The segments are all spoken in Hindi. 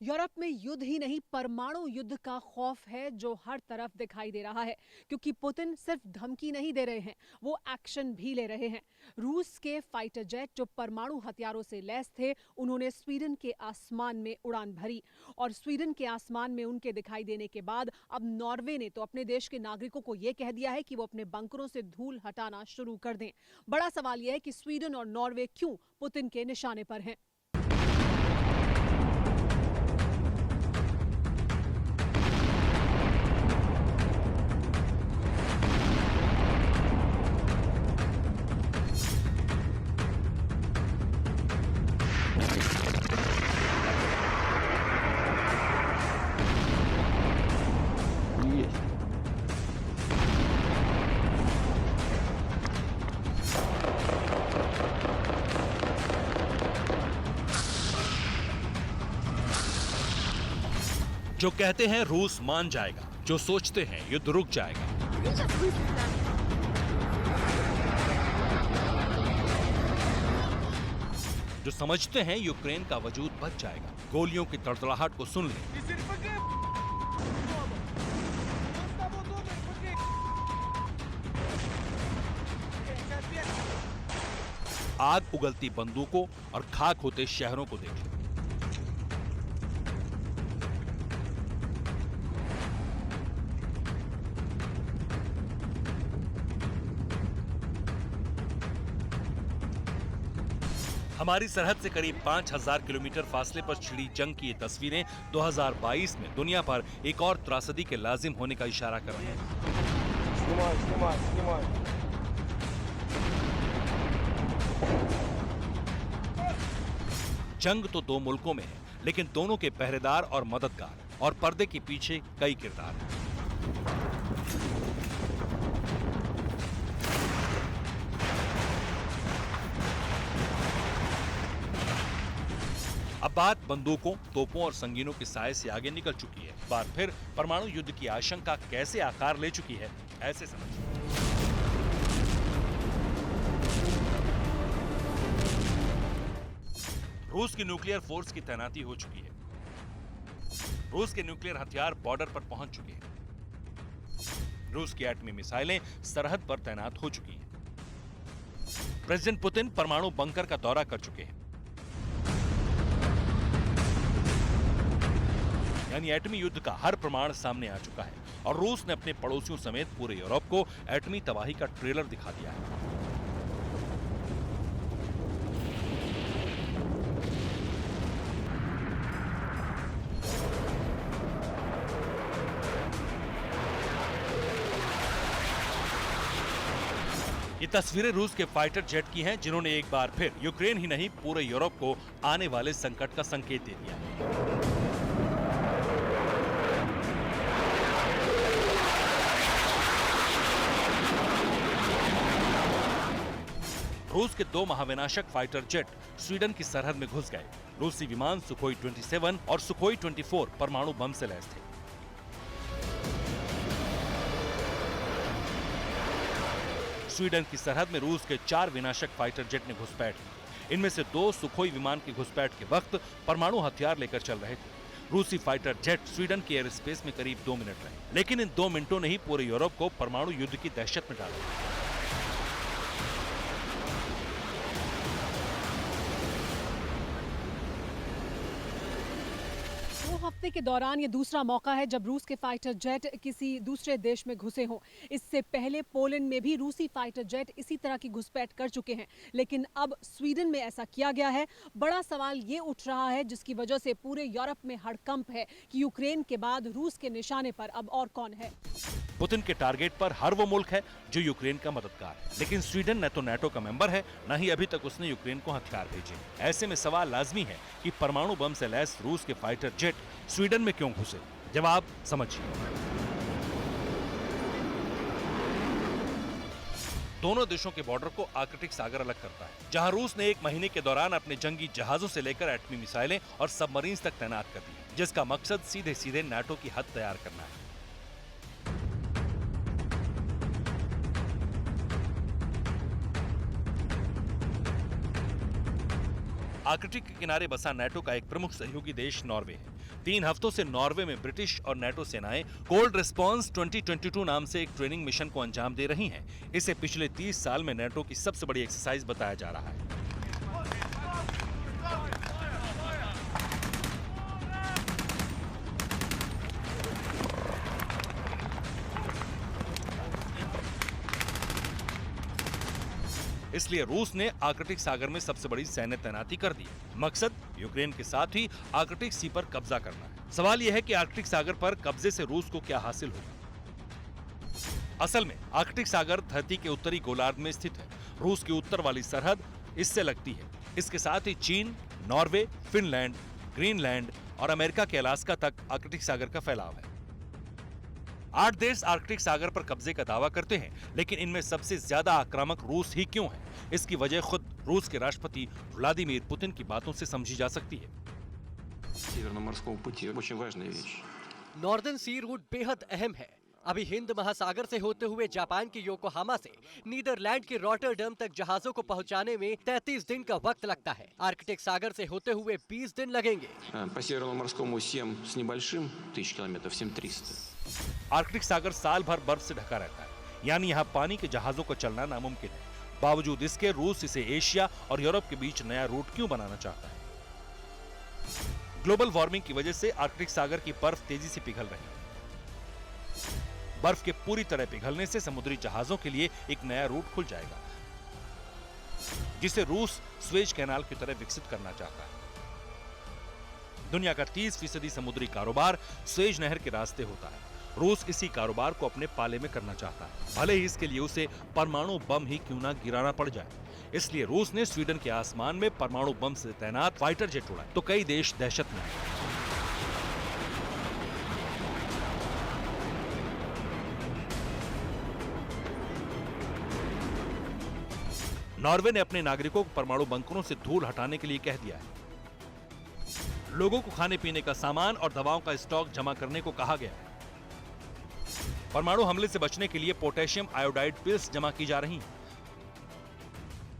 यूरोप में युद्ध ही नहीं परमाणु युद्ध का खौफ है जो हर तरफ दिखाई दे रहा है क्योंकि पुतिन सिर्फ धमकी नहीं दे रहे हैं, वो एक्शन भी ले रहे हैं। रूस के फाइटर जेट जो परमाणु हथियारों से लैस थे, उन्होंने स्वीडन के आसमान में उड़ान भरी और स्वीडन के आसमान में उनके दिखाई देने के बाद अब नॉर्वे ने तो अपने देश के नागरिकों को यह कह दिया है कि वो अपने बंकरों से धूल हटाना शुरू कर दें। बड़ा सवाल यह है कि स्वीडन और नॉर्वे क्यों पुतिन के निशाने पर हैं। Есть. जो कहते हैं रूस मान जाएगा, जो सोचते हैं युद्ध रुक जाएगा। जो समझते हैं यूक्रेन का वजूद बच जाएगा। गोलियों की तड़तड़ाहट को सुन लें। आग उगलती बंदूकों और खाक होते शहरों को देखें। हमारी सरहद से करीब 5000 किलोमीटर फासले पर छिड़ी जंग की ये तस्वीरें 2022 में दुनिया पर एक और त्रासदी के लाजिम होने का इशारा कर रही हैं। जंग तो दो मुल्कों में है, लेकिन दोनों के पहरेदार और मददगार और पर्दे के पीछे कई किरदार हैं। अब बात बंदूकों, तोपों और संगीनों के साए से आगे निकल चुकी है। बार फिर परमाणु युद्ध की आशंका कैसे आकार ले चुकी है, ऐसे समझिए। रूस की न्यूक्लियर फोर्स की तैनाती हो चुकी है। रूस के न्यूक्लियर हथियार बॉर्डर पर पहुंच चुके हैं। रूस की एटमी मिसाइलें सरहद पर तैनात हो चुकी हैं। प्रेसिडेंट पुतिन परमाणु बंकर का दौरा कर चुके हैं। यानी एटमी युद्ध का हर प्रमाण सामने आ चुका है और रूस ने अपने पड़ोसियों समेत पूरे यूरोप को एटमी तबाही का ट्रेलर दिखा दिया है। ये तस्वीरें रूस के फाइटर जेट की हैं, जिन्होंने एक बार फिर यूक्रेन ही नहीं पूरे यूरोप को आने वाले संकट का संकेत दे दिया है। रूस के दो महाविनाशक फाइटर जेट स्वीडन की सरहद में घुस गए। रूसी विमान सुखोई 27 और सुखोई 24 परमाणु बम से लैस थे। स्वीडन की सरहद में रूस के 4 विनाशक फाइटर जेट ने घुसपैठ की। इनमें से 2 सुखोई विमान की घुसपैठ के वक्त परमाणु हथियार लेकर चल रहे थे। रूसी फाइटर जेट स्वीडन के एयर स्पेस में करीब 2 मिनट रहे, लेकिन इन 2 मिनटों ने ही पूरे यूरोप को परमाणु युद्ध की दहशत में डाला। हफ्ते के दौरान ये दूसरा मौका है जब रूस के फाइटर जेट किसी दूसरे देश में घुसे हों। इससे पहले पोलैंड में भी रूसी फाइटर जेट इसी तरह की घुसपैठ कर चुके हैं, लेकिन अब स्वीडन में ऐसा किया गया है। बड़ा सवाल ये उठ रहा है जिसकी वजह से पूरे यूरोप में हड़कंप है कि यूक्रेन के बाद रूस के निशाने पर अब और कौन है। पुतिन के टारगेट पर हर वो मुल्क है जो यूक्रेन का मददगार है, लेकिन स्वीडन न तो नाटो का मेंबर है, न ही अभी तक उसने यूक्रेन को हथियार भेजे। ऐसे में सवाल लाजमी है कि परमाणु बम से लैस रूस के फाइटर जेट स्वीडन में क्यों घुसे? जवाब समझिए। दोनों देशों के बॉर्डर को आर्कटिक सागर अलग करता है, जहां रूस ने 1 महीने के दौरान अपने जंगी जहाजों से लेकर एटमी मिसाइलें और सबमरीन्स तक तैनात कर दी, जिसका मकसद सीधे सीधे नाटो की हद तैयार करना है। आर्कटिक के किनारे बसा नाटो का एक प्रमुख सहयोगी देश नॉर्वे है। 3 हफ्तों से नॉर्वे में ब्रिटिश और नाटो सेनाएं कोल्ड रिस्पॉन्स 2022 नाम से एक ट्रेनिंग मिशन को अंजाम दे रही हैं। इसे पिछले 30 साल में नाटो की सबसे बड़ी एक्सरसाइज बताया जा रहा है। इसलिए रूस ने आर्कटिक सागर में सबसे बड़ी सैन्य तैनाती कर दी। मकसद यूक्रेन के साथ ही आर्कटिक सी पर कब्जा करना है। सवाल यह है कि आर्कटिक सागर पर कब्जे से रूस को क्या हासिल होगा। असल में आर्कटिक सागर धरती के उत्तरी गोलार्ध में स्थित है। रूस की उत्तर वाली सरहद इससे लगती है। इसके साथ ही चीन, नॉर्वे, फिनलैंड, ग्रीनलैंड और अमेरिका के अलास्का तक आर्कटिक सागर का फैलाव है। 8 देश आर्कटिक सागर पर कब्जे का दावा करते हैं, लेकिन इनमें सबसे ज्यादा आक्रामक रूस ही क्यों है? इसकी वजह खुद रूस के राष्ट्रपति व्लादिमीर पुतिन की बातों से समझी जा सकती है। Северно-морского пути очень важная вещь. नॉर्दर्न सी रूट बेहद अहम है। अभी हिंद महासागर से होते हुए जापान के योकोहामा से नीदरलैंड के रॉटरडम तक जहाजों को पहुंचाने में 33 दिन का वक्त लगता है। आर्कटिक सागर से होते हुए 20 दिन लगेंगे। По Северно-морскому 7 с небольшим тысяч километров, 7300. आर्कटिक सागर साल भर बर्फ से ढका रहता है, यानी यहाँ पानी के जहाजों को चलना नामुमकिन है। बावजूद इसके रूस इसे एशिया और यूरोप के बीच नया रूट क्यों बनाना चाहता है? ग्लोबल वार्मिंग की वजह से आर्कटिक सागर की बर्फ तेजी से पिघल रही है। बर्फ के पूरी तरह पिघलने से समुद्री जहाजों के लिए एक नया रूट खुल जाएगा, जिसे रूस स्वेज कैनाल की तरह विकसित करना चाहता है। दुनिया का 30% समुद्री कारोबार स्वेज नहर के रास्ते होता है। रूस इसी कारोबार को अपने पाले में करना चाहता है, भले ही इसके लिए उसे परमाणु बम ही क्यों ना गिराना पड़ जाए। इसलिए रूस ने स्वीडन के आसमान में परमाणु बम से तैनात फाइटर जेट उड़ाए, तो कई देश दहशत में आए। नॉर्वे ने अपने नागरिकों को परमाणु बंकरों से धूल हटाने के लिए कह दिया है। लोगों को खाने पीने का सामान और दवाओं का स्टॉक जमा करने को कहा गया है। परमाणु हमले से बचने के लिए पोटेशियम आयोडाइड पिल्स जमा की जा रही हैं।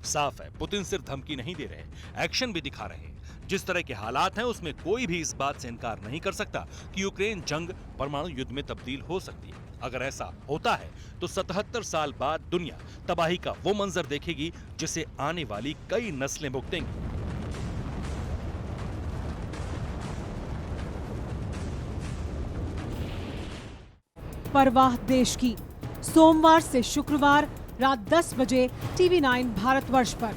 साफ है, पुतिन सिर्फ धमकी नहीं दे रहे, एक्शन भी दिखा रहे हैं। जिस तरह के हालात हैं, उसमें कोई भी इस बात से इनकार नहीं कर सकता कि यूक्रेन जंग परमाणु युद्ध में तब्दील हो सकती है। अगर ऐसा होता है तो 77 साल बाद दुनिया तबाही का वो मंजर देखेगी जिसे आने वाली कई नस्लें भुगतेंगी। परवाह देश की, सोमवार से शुक्रवार रात 10 बजे TV9 भारतवर्ष पर।